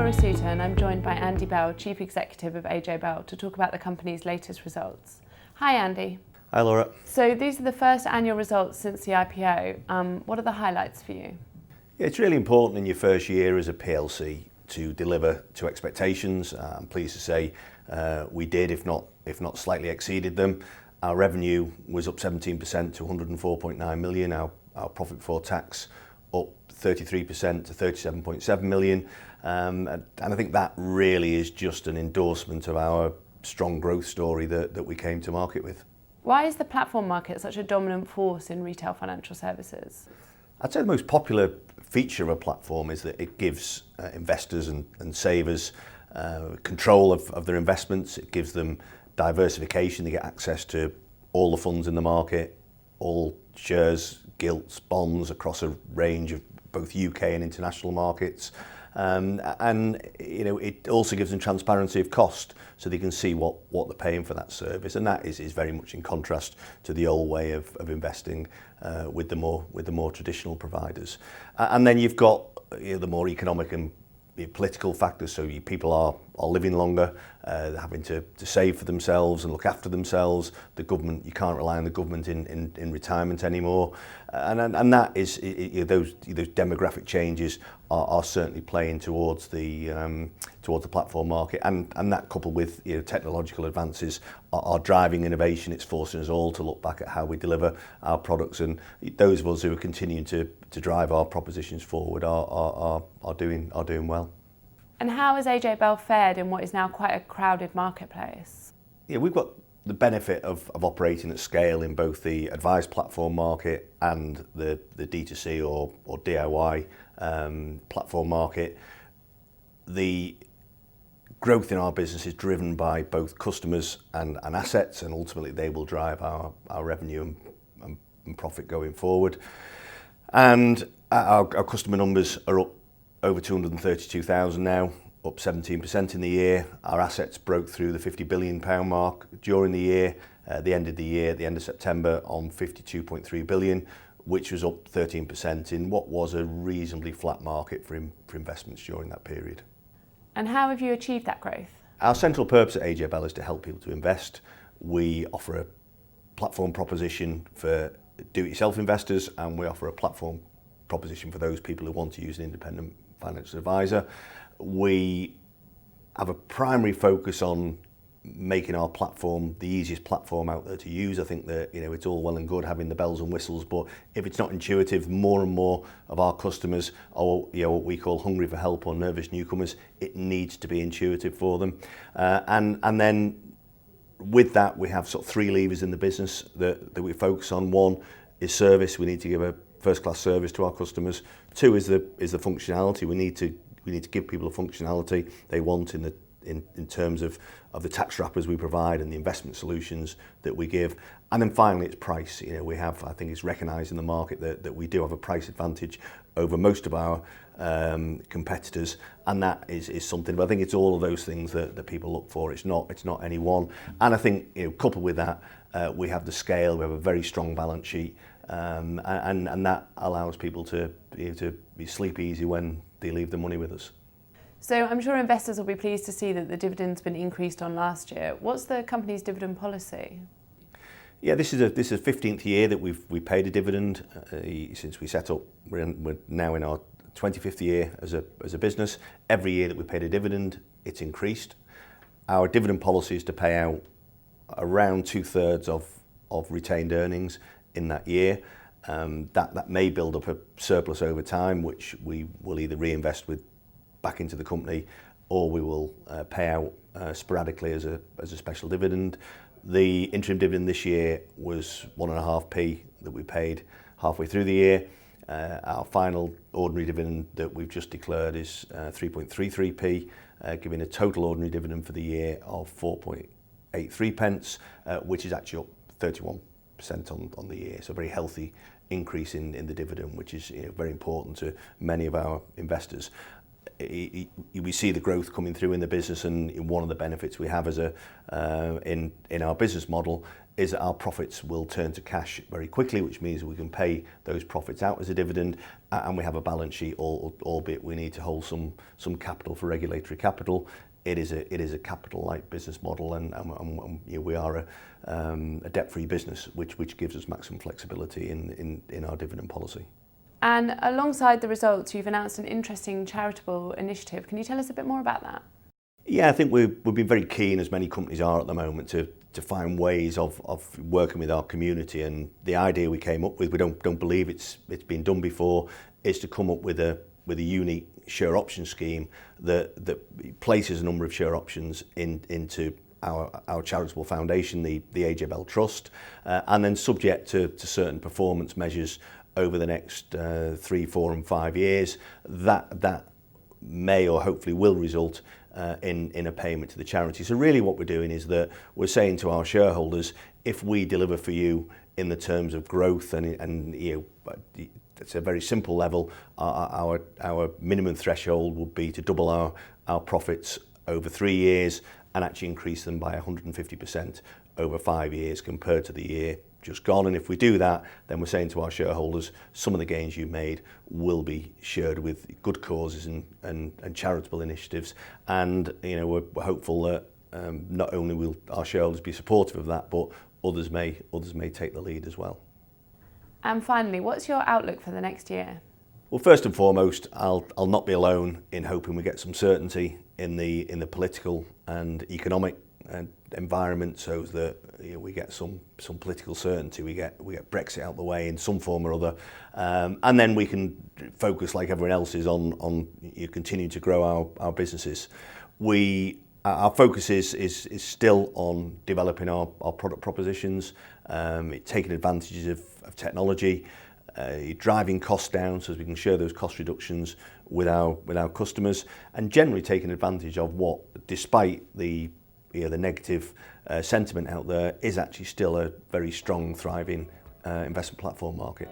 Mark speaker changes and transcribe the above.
Speaker 1: Laura Suter and I'm joined by Andy Bell, Chief Executive of AJ Bell, to talk about the company's latest results. Hi Andy.
Speaker 2: Hi Laura.
Speaker 1: So these are the first annual results since the IPO. What are the highlights for you?
Speaker 2: Yeah, it's really important in your first year as a PLC to deliver to expectations. I'm pleased to say we did, if not slightly exceeded them. Our revenue was up 17% to 104.9 million. Our profit before tax up 33% to 37.7 million. And I think that really is just an endorsement of our strong growth story that we came to market with.
Speaker 1: Why is the platform market such a dominant force in retail financial services?
Speaker 2: I'd say the most popular feature of a platform is that it gives investors and savers control of their investments. It gives them diversification. They get access to all the funds in the market, all shares, gilts, bonds across a range of both UK and international markets. And you know, it also gives them transparency of cost, so they can see what they're paying for that service, and that is very much in contrast to the old way of investing with the more traditional providers. And then you've got the more economic and political factors. So people are living longer, they're having to save for themselves and look after themselves. The government, you can't rely on the government in retirement anymore, and that is those demographic changes are certainly playing towards the platform market, and that coupled with technological advances are driving innovation. It's forcing us all to look back at how we deliver our products, and those of us who are continuing to drive our propositions forward are doing well.
Speaker 1: And how has AJ Bell fared in what is now quite a crowded marketplace?
Speaker 2: Yeah, we've got the benefit of operating at scale in both the advised platform market and the D2C or DIY platform market. The growth in our business is driven by both customers and assets, and ultimately they will drive our revenue and profit going forward. And our customer numbers are up over 232,000 now, up 17% in the year. Our assets broke through the £50 billion mark during the year. The end of September, on 52.3 billion, which was up 13% in what was a reasonably flat market for investments during that period.
Speaker 1: And how have you achieved that growth?
Speaker 2: Our central purpose at AJ Bell is to help people to invest. We offer a platform proposition for do-it-yourself investors, and we offer a platform proposition for those people who want to use an independent financial advisor. We have a primary focus on making our platform the easiest platform out there to use. I think that it's all well and good having the bells and whistles, but if it's not intuitive, more and more of our customers are what we call hungry for help or nervous newcomers. It needs to be intuitive for them, and then with that we have sort of three levers in the business that we focus on. One is service. We need to give a first-class service to our customers. Two is the functionality. We need to give people the functionality they want in terms of the tax wrappers we provide and the investment solutions that we give. And then finally, it's price. We have, I think it's recognised in the market that we do have a price advantage over most of our competitors, and that is something. But I think it's all of those things that people look for. It's not any one. And I think coupled with that, we have the scale. We have a very strong balance sheet. And that allows people to sleep easy when they leave the money with us.
Speaker 1: So I'm sure investors will be pleased to see that the dividend's been increased on last year. What's the company's dividend policy?
Speaker 2: Yeah, this is a 15th year that we paid a dividend since we set up. We're now in our 25th year as a business. Every year that we paid a dividend, it's increased. Our dividend policy is to pay out around 2/3 of retained earnings in that year. That may build up a surplus over time, which we will either reinvest back into the company, or we will pay out sporadically as a special dividend. The interim dividend this year was 1.5p that we paid halfway through the year. Our final ordinary dividend that we've just declared is 3.33p, giving a total ordinary dividend for the year of 4.83 pence, which is actually up 31% on the year. So a very healthy increase in the dividend, which is very important to many of our investors. we see the growth coming through in the business, and one of the benefits we have as in our business model is that our profits will turn to cash very quickly, which means we can pay those profits out as a dividend, and we have a balance sheet, albeit we need to hold some capital for regulatory capital. It is a capital-light business model, and we are a debt-free business, which gives us maximum flexibility in our dividend policy.
Speaker 1: And alongside the results, you've announced an interesting charitable initiative. Can you tell us a bit more about that?
Speaker 2: Yeah, I think we've been very keen, as many companies are at the moment, to find ways of working with our community. And the idea we came up with, we don't believe it's been done before, is to come up with a unique share option scheme that places a number of share options into our charitable foundation, the AJ Bell Trust, and then subject to certain performance measures over the next 3, 4 and 5 years, that may or hopefully will result in a payment to the charity. So really what we're doing is that we're saying to our shareholders, if we deliver for you in the terms of growth, and it's a very simple level, our minimum threshold would be to double our profits over 3 years and actually increase them by 150% over 5 years compared to the year just gone. And if we do that, then we're saying to our shareholders, some of the gains you made will be shared with good causes and charitable initiatives. And we're hopeful that not only will our shareholders be supportive of that, but others may take the lead as well.
Speaker 1: And finally, what's your outlook for the next year?
Speaker 2: Well, first and foremost, I'll not be alone in hoping we get some certainty in the political and economic environment, so that we get some political certainty, we get Brexit out the way in some form or other, and then we can focus, like everyone else is, on continuing to grow our businesses. Our focus is still on developing our product propositions, taking advantages of technology, driving costs down so as we can share those cost reductions with our customers, and generally taking advantage of what, despite the negative sentiment out there, is actually still a very strong, thriving investment platform market.